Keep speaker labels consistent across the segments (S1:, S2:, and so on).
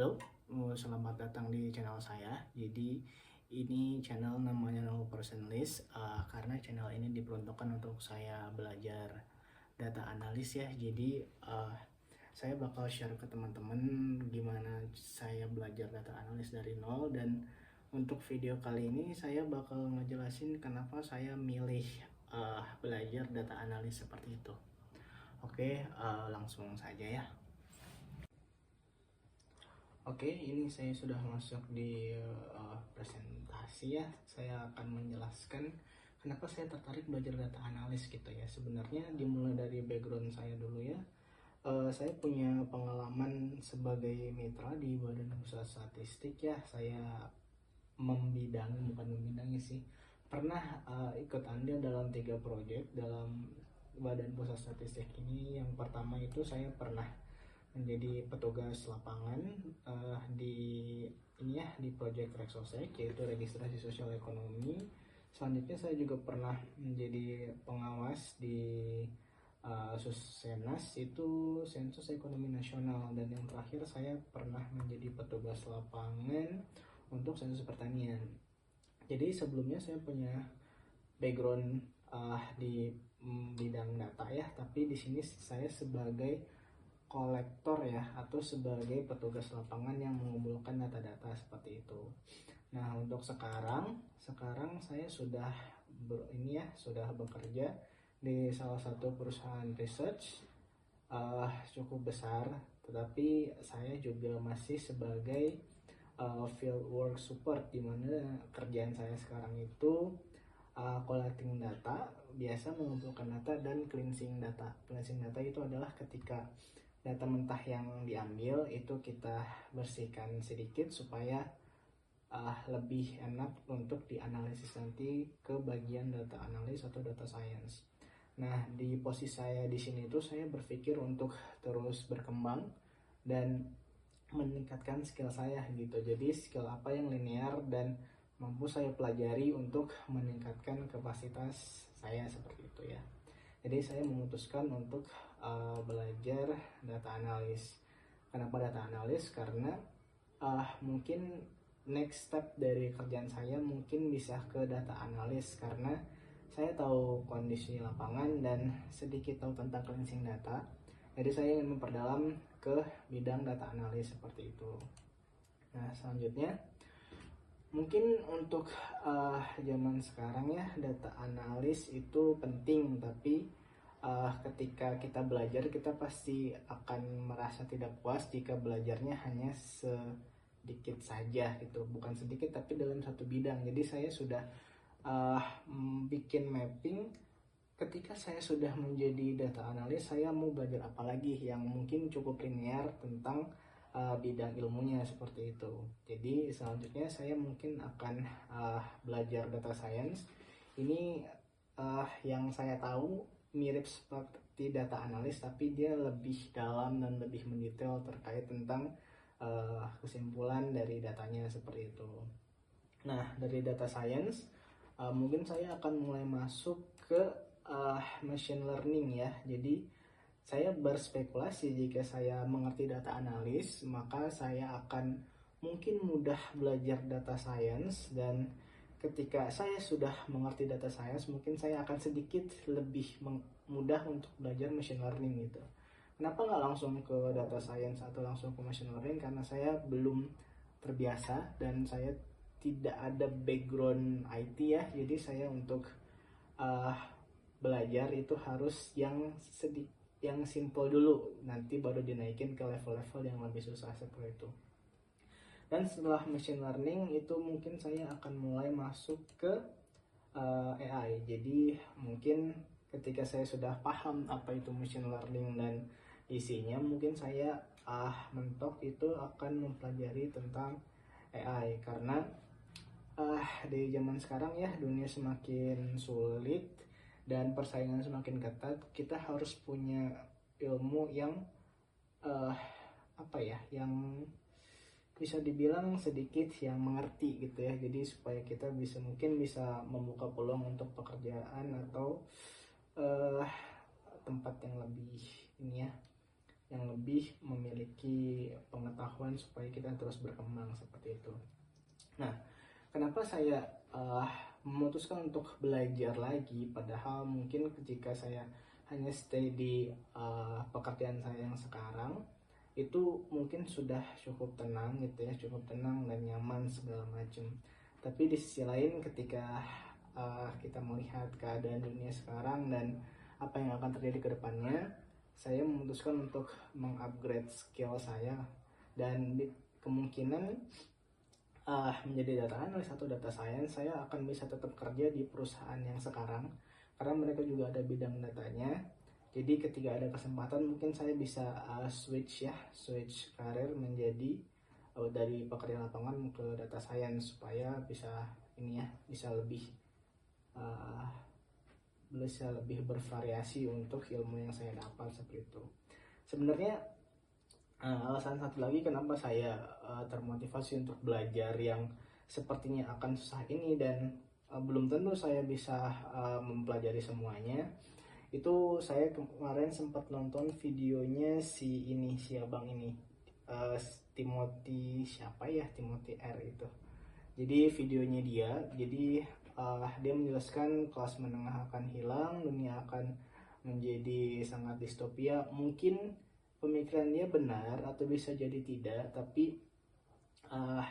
S1: Halo, selamat datang di channel saya. Jadi ini channel namanya 0% List, karena channel ini diperuntukkan untuk saya belajar data analis ya. Jadi saya bakal share ke teman-teman gimana saya belajar data analis dari nol, dan untuk video kali ini saya bakal ngejelasin kenapa saya milih belajar data analis seperti itu. Oke, langsung saja ya. Oke, ini saya sudah masuk di presentasi ya. Saya akan menjelaskan kenapa saya tertarik belajar data analis gitu ya. Sebenarnya dimulai dari background saya dulu ya. Saya punya pengalaman sebagai mitra di Badan Pusat Statistik ya. Saya bukan membidangi sih. Pernah ikut andil dalam 3 proyek dalam Badan Pusat Statistik ini. Yang pertama itu saya pernah menjadi petugas lapangan di proyek Reksosek, yaitu registrasi sosial ekonomi. Selanjutnya saya juga pernah menjadi pengawas di Sussenas, itu sensus ekonomi nasional, dan yang terakhir saya pernah menjadi petugas lapangan untuk sensus pertanian. Jadi sebelumnya saya punya background di bidang data ya, tapi di sini saya sebagai kolektor ya, atau sebagai petugas lapangan yang mengumpulkan data-data seperti itu. Nah, untuk sekarang saya sudah sudah bekerja di salah satu perusahaan research cukup besar, tetapi saya juga masih sebagai field work support, di mana kerjaan saya sekarang itu collecting data, biasa mengumpulkan data dan cleansing data. Cleansing data itu adalah ketika data mentah yang diambil itu kita bersihkan sedikit supaya lebih enak untuk dianalisis nanti ke bagian data analis atau data science. Nah, di posisi saya di sini itu saya berpikir untuk terus berkembang dan meningkatkan skill saya gitu. Jadi skill apa yang linear dan mampu saya pelajari untuk meningkatkan kapasitas saya seperti itu ya. Jadi saya memutuskan untuk belajar data analis. Kenapa data analis? Karena mungkin next step dari kerjaan saya mungkin bisa ke data analis, karena saya tahu kondisi lapangan dan sedikit tahu tentang cleansing data. Jadi saya ingin memperdalam ke bidang data analis seperti itu. Nah, selanjutnya mungkin untuk zaman sekarang ya, data analis itu penting, tapi ketika kita belajar kita pasti akan merasa tidak puas jika belajarnya hanya sedikit saja gitu, bukan sedikit tapi dalam satu bidang. Jadi saya sudah bikin mapping, ketika saya sudah menjadi data analis saya mau belajar apa lagi yang mungkin cukup linear tentang bidang ilmunya seperti itu. Jadi selanjutnya saya mungkin akan belajar data science. Ini yang saya tahu mirip seperti data analis, tapi dia lebih dalam dan lebih mendetail terkait tentang kesimpulan dari datanya seperti itu. Nah, dari data science mungkin saya akan mulai masuk ke machine learning ya. Jadi saya berspekulasi jika saya mengerti data analis, maka saya akan mungkin mudah belajar data science, dan ketika saya sudah mengerti data science, mungkin saya akan sedikit lebih mudah untuk belajar machine learning gitu. Kenapa nggak langsung ke data science atau langsung ke machine learning? Karena saya belum terbiasa dan saya tidak ada background IT ya. Jadi saya untuk belajar itu harus yang simple dulu, nanti baru dinaikin ke level-level yang lebih susah seperti itu. Dan setelah machine learning itu mungkin saya akan mulai masuk ke AI. Jadi mungkin ketika saya sudah paham apa itu machine learning dan isinya, mungkin saya mentok itu akan mempelajari tentang AI, karena di zaman sekarang ya, dunia semakin sulit dan persaingan semakin ketat. Kita harus punya ilmu yang yang bisa dibilang sedikit yang mengerti gitu ya. Jadi supaya kita mungkin bisa membuka peluang untuk pekerjaan atau tempat yang lebih yang lebih memiliki pengetahuan supaya kita terus berkembang seperti itu. Nah, kenapa saya memutuskan untuk belajar lagi, padahal mungkin ketika saya hanya stay di pekerjaan saya yang sekarang itu mungkin sudah cukup tenang gitu ya, cukup tenang dan nyaman segala macam. Tapi di sisi lain ketika kita melihat keadaan dunia sekarang dan apa yang akan terjadi ke depannya, saya memutuskan untuk mengupgrade skill saya dan kemungkinan menjadi data analis atau data science. Saya akan bisa tetap kerja di perusahaan yang sekarang karena mereka juga ada bidang datanya. Jadi ketika ada kesempatan mungkin saya bisa switch karir menjadi dari pekerja lapangan ke data science supaya bisa lebih bervariasi untuk ilmu yang saya dapat seperti itu. Sebenarnya alasan satu lagi kenapa saya termotivasi untuk belajar yang sepertinya akan susah ini dan belum tentu saya bisa mempelajari semuanya, itu saya kemarin sempat nonton videonya si abang ini, Timothy R itu. Jadi videonya dia menjelaskan kelas menengah akan hilang, dunia akan menjadi sangat distopia. Mungkin pemikirannya benar atau bisa jadi tidak, tapi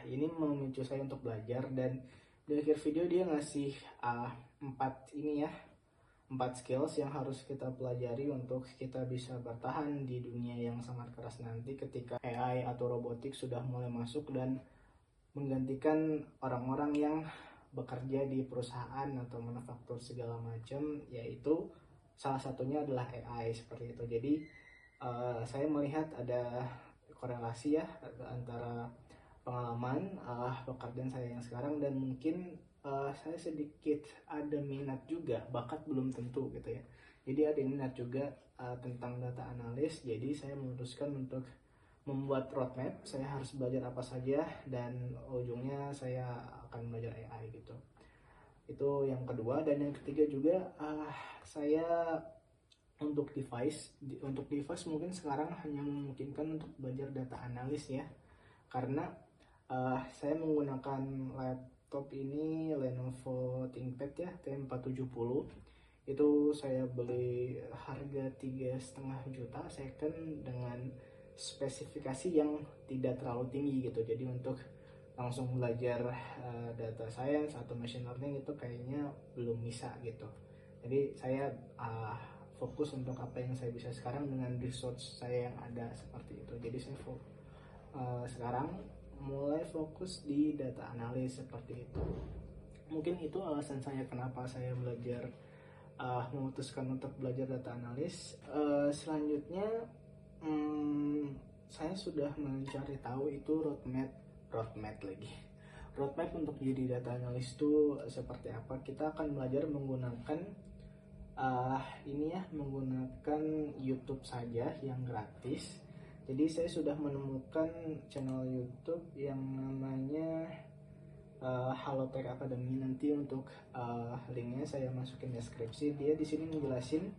S1: ini memicu saya untuk belajar. Dan di akhir video dia ngasih 4 skills yang harus kita pelajari untuk kita bisa bertahan di dunia yang sangat keras nanti ketika AI atau robotik sudah mulai masuk dan menggantikan orang-orang yang bekerja di perusahaan atau manufaktur segala macam, yaitu salah satunya adalah AI seperti itu. Jadi saya melihat ada korelasi ya antara pengalaman pekerjaan saya yang sekarang dan mungkin saya sedikit ada minat juga, bakat belum tentu gitu ya. Jadi ada minat juga tentang data analis. Jadi saya memutuskan untuk membuat roadmap, saya harus belajar apa saja dan ujungnya saya akan belajar AI gitu. Itu yang kedua. Dan yang ketiga juga saya untuk device mungkin sekarang hanya memungkinkan untuk belajar data analis ya, karena saya menggunakan laptop ini Lenovo ThinkPad ya, T470. Itu saya beli harga 3,5 juta second dengan spesifikasi yang tidak terlalu tinggi gitu. Jadi untuk langsung belajar data science atau machine learning itu kayaknya belum bisa gitu. Jadi saya fokus untuk apa yang saya bisa sekarang dengan resource saya yang ada seperti itu. Jadi saya sekarang mulai fokus di data analis seperti itu. Mungkin itu alasan saya kenapa saya memutuskan untuk belajar data analis. Selanjutnya saya sudah mencari tahu itu roadmap untuk jadi data analis itu seperti apa. Kita akan belajar menggunakan menggunakan YouTube saja yang gratis. Jadi saya sudah menemukan channel YouTube yang namanya Halotek Academy. Nanti untuk linknya saya masukin deskripsi. Dia di sini menjelasin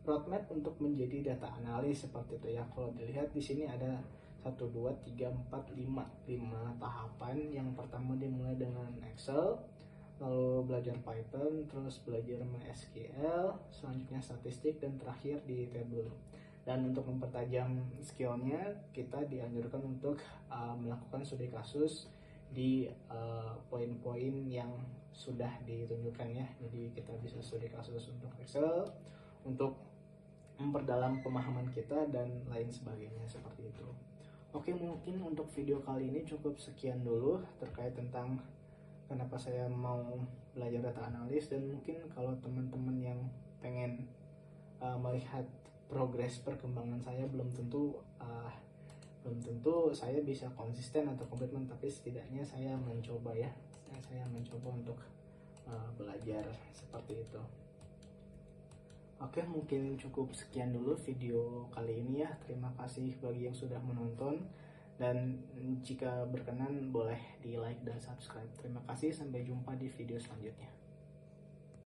S1: roadmap untuk menjadi data analis seperti itu ya. Kalau dilihat di sini ada 1, 2, 3, 4, 5 tahapan. Yang pertama dimulai dengan Excel, lalu belajar Python, terus belajar MySQL, selanjutnya statistik, dan terakhir di table. Dan untuk mempertajam skillnya, kita dianjurkan untuk melakukan studi kasus di poin-poin yang sudah ditunjukkan ya. Jadi kita bisa studi kasus untuk Excel, untuk memperdalam pemahaman kita dan lain sebagainya seperti itu. Oke, mungkin untuk video kali ini cukup sekian dulu terkait tentang kenapa saya mau belajar data analis. Dan mungkin kalau teman-teman yang pengen melihat progres perkembangan saya, belum tentu saya bisa konsisten atau komitmen, tapi setidaknya saya mencoba ya. Saya mencoba untuk belajar seperti itu. Oke, mungkin cukup sekian dulu video kali ini ya. Terima kasih bagi yang sudah menonton, dan jika berkenan boleh di like dan subscribe. Terima kasih, sampai jumpa di video selanjutnya.